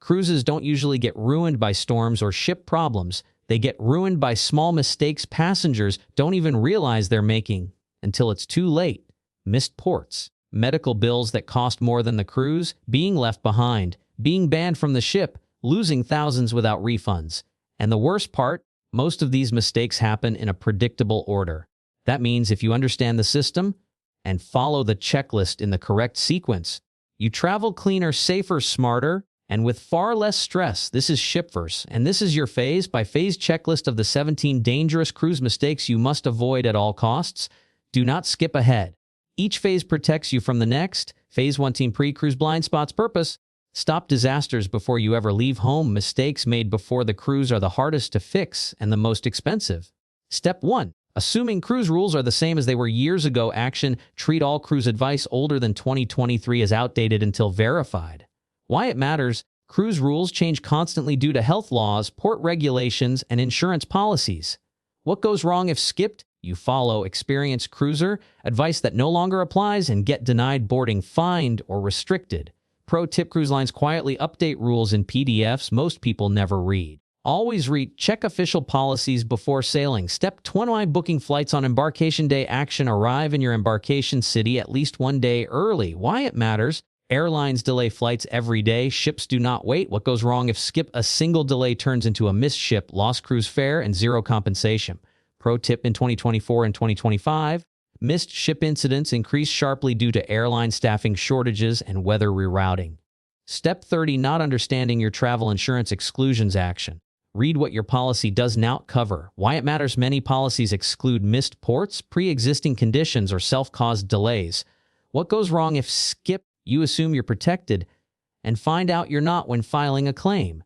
Cruises don't usually get ruined by storms or ship problems. They get ruined by small mistakes passengers don't even realize they're making until it's too late. Missed ports, medical bills that cost more than the cruise, being left behind, being banned from the ship, losing thousands without refunds. And the worst part, most of these mistakes happen in a predictable order. That means if you understand the system and follow the checklist in the correct sequence, you travel cleaner, safer, smarter, and with far less stress. This is Shipverse, and this is your phase-by-phase checklist of the 17 dangerous cruise mistakes you must avoid at all costs. Do not skip ahead. Each phase protects you from the next. Phase 1 Team Pre-Cruise Blind Spots Purpose. Stop disasters before you ever leave home. Mistakes made before the cruise are the hardest to fix and the most expensive. Step 1. Assuming cruise rules are the same as they were years ago. Action. Treat all cruise advice older than 2023 as outdated until verified. Why it matters. Cruise rules change constantly due to health laws, port regulations, and insurance policies. What goes wrong if skipped? You follow experienced cruiser advice that no longer applies and get denied boarding, fined, or restricted. Pro tip: cruise lines quietly update rules in PDFs most people never read. Always read. Check official policies before sailing. Step 20. Booking flights on embarkation day. Action. Arrive in your embarkation city at least 1 day early. Why it matters. Airlines delay flights every day. Ships do not wait. What goes wrong if skip? A single delay turns into a missed ship, lost cruise fare, and zero compensation. Pro tip: in 2024 and 2025, missed ship incidents increased sharply due to airline staffing shortages and weather rerouting. Step 30. Not understanding your travel insurance exclusions. Action. Read what your policy does not cover. Why it matters. Many policies exclude missed ports, pre-existing conditions, or self-caused delays. What goes wrong if skip? You assume you're protected and find out you're not when filing a claim.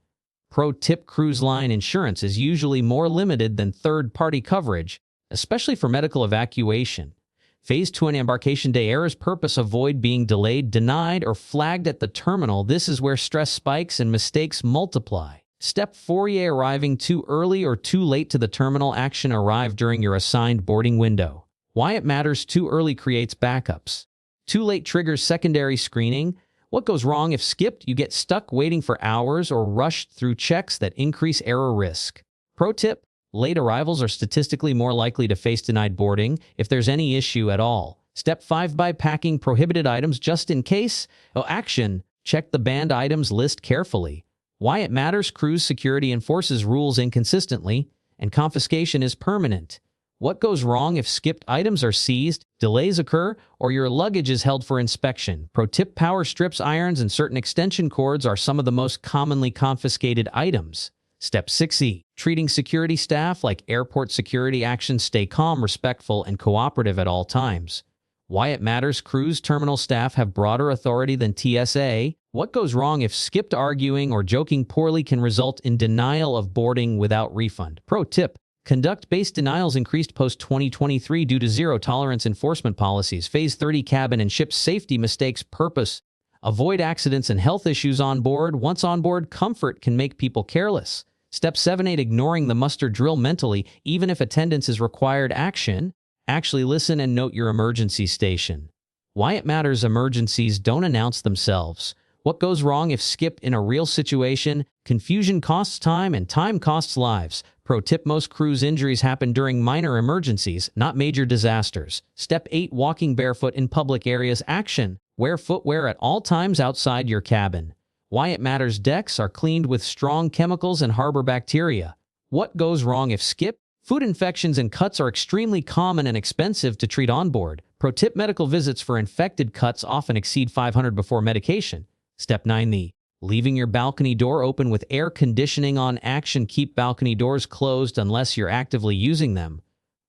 Pro tip: cruise line insurance is usually more limited than third-party coverage, especially for medical evacuation. Phase 2 embarkation day. Errors. Purpose: avoid being delayed, denied, or flagged at the terminal. This is where stress spikes and mistakes multiply. Step 4. Arriving too early or too late to the terminal. Action. Arrive during your assigned boarding window. Why it matters. Too early creates backups. Too late triggers secondary screening. What goes wrong if skipped? You get stuck waiting for hours or rushed through checks that increase error risk. Pro tip: late arrivals are statistically more likely to face denied boarding if there's any issue at all. Step 5. By packing prohibited items just in case. Action. Check the banned items list carefully. Why it matters. Cruise security enforces rules inconsistently, and confiscation is permanent. What goes wrong if skipped? Items are seized, delays occur, or your luggage is held for inspection. Pro tip: power strips, irons, and certain extension cords are some of the most commonly confiscated items. Step 6. Treating security staff like airport security. Action. Stay calm, respectful, and cooperative at all times. Why it matters. Cruise terminal staff have broader authority than TSA. What goes wrong if skipped? Arguing or joking poorly can result in denial of boarding without refund. Pro tip: conduct-based denials increased post-2023 due to zero-tolerance enforcement policies. Phase 30. Cabin and ship safety mistakes. Purpose: avoid accidents and health issues on board. Once on board, comfort can make people careless. Step 7. Ignoring the muster drill mentally, even if attendance is required. Action. Actually listen and note your emergency station. Why it matters. Emergencies don't announce themselves. What goes wrong if skipped? In a real situation, confusion costs time and time costs lives. Pro tip: most cruise injuries happen during minor emergencies, not major disasters. Step 8. Walking barefoot in public areas. Action. Wear footwear at all times outside your cabin. Why it matters. Decks are cleaned with strong chemicals and harbor bacteria. What goes wrong if skipped? Food infections and cuts are extremely common and expensive to treat on board. Pro tip: medical visits for infected cuts often exceed $500 before medication. Step 9. Leaving your balcony door open with air conditioning on. Action. Keep balcony doors closed unless you're actively using them.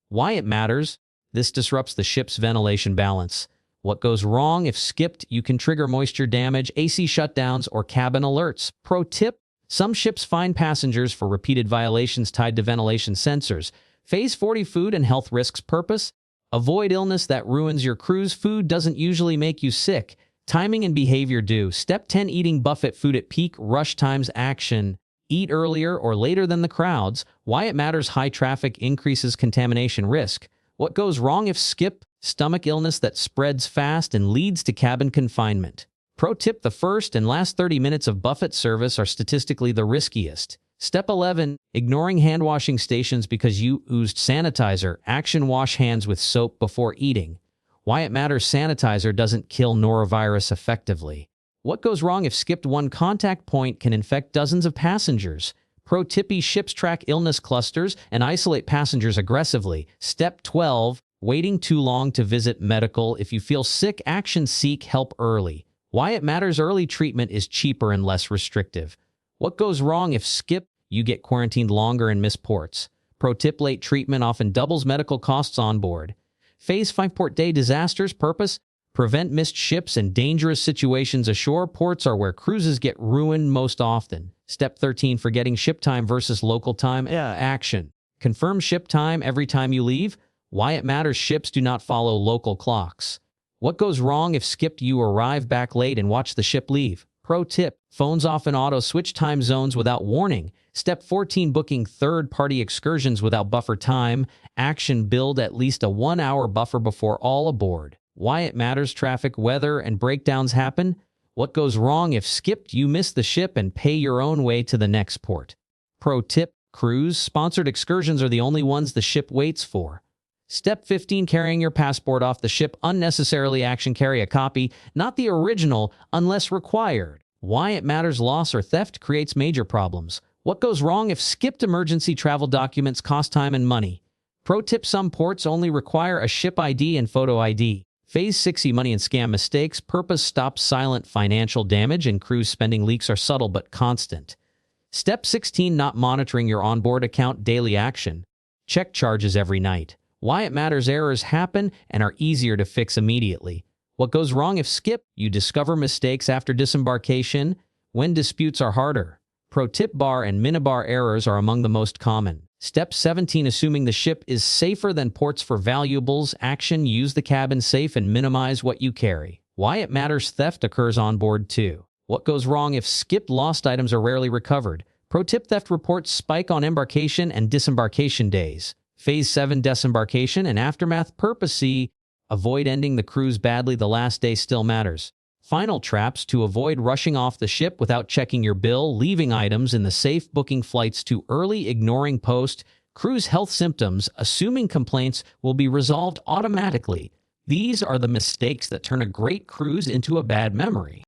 Why it matters. This disrupts the ship's ventilation balance. What goes wrong if skipped? You can trigger moisture damage, AC shutdowns, or cabin alerts. Pro tip: some ships fine passengers for repeated violations tied to ventilation sensors. Phase 40. Food and health risks. Purpose: avoid illness that ruins your cruise. Food doesn't usually make you sick. Timing and behavior do. Step 10. Eating buffet food at peak rush times. Action. Eat earlier or later than the crowds. Why it matters. High traffic increases contamination risk. What goes wrong if skip? Stomach illness that spreads fast and leads to cabin confinement. Pro tip: the first and last 30 minutes of buffet service are statistically the riskiest. Step 11. Ignoring hand-washing stations because you oozed sanitizer. Action: wash hands with soap before eating. Why it matters: sanitizer doesn't kill norovirus effectively. What goes wrong if skipped: one contact point can infect dozens of passengers. Pro tippy: ships track illness clusters and isolate passengers aggressively. Step 12. Waiting too long to visit medical. If you feel sick, action: seek help early. Why it matters: early treatment is cheaper and less restrictive. What goes wrong if skipped: you get quarantined longer and miss ports. Pro tip: late treatment often doubles medical costs on board. Phase 5 port day disasters. Purpose: prevent missed ships and dangerous situations ashore. Ports are where cruises get ruined most often. Step 13. Forgetting ship time versus local time. Action: confirm ship time every time you leave. Why it matters: ships do not follow local clocks. What goes wrong if skipped: you arrive back late and watch the ship leave. Pro tip: phones often auto-switch time zones without warning. Step 14. Booking third-party excursions without buffer time. Action: build at least a 1-hour buffer before all aboard. Why it matters: traffic, weather, and breakdowns happen. What goes wrong if skipped: you miss the ship and pay your own way to the next port. Pro tip: cruise-sponsored excursions are the only ones the ship waits for. Step 15. Carrying your passport off the ship unnecessarily. Action: carry a copy, not the original, unless required. Why it matters: loss or theft creates major problems. What goes wrong if skipped: emergency travel documents cost time and money. Pro tip: some ports only require a ship ID and photo ID. Phase 6. Money and scam mistakes. Purpose: stop silent financial damage, and cruise spending leaks are subtle but constant. Step 16. Not monitoring your onboard account daily. Action: check charges every night. Why it matters: errors happen and are easier to fix immediately. What goes wrong if skipped: you discover mistakes after disembarkation, when disputes are harder. Pro tip: bar and minibar errors are among the most common. Step 17. Assuming the ship is safer than ports for valuables. Action: use the cabin safe and minimize what you carry. Why it matters: theft occurs on board too. What goes wrong if skipped: lost items are rarely recovered. Pro tip: theft reports spike on embarkation and disembarkation days. Phase 7. Disembarkation and aftermath. Purpose: avoid ending the cruise badly. The last day still matters. Final traps: to avoid rushing off the ship without checking your bill, leaving items in the safe, booking flights too early, ignoring post-cruise health symptoms, assuming complaints will be resolved automatically. These are the mistakes that turn a great cruise into a bad memory.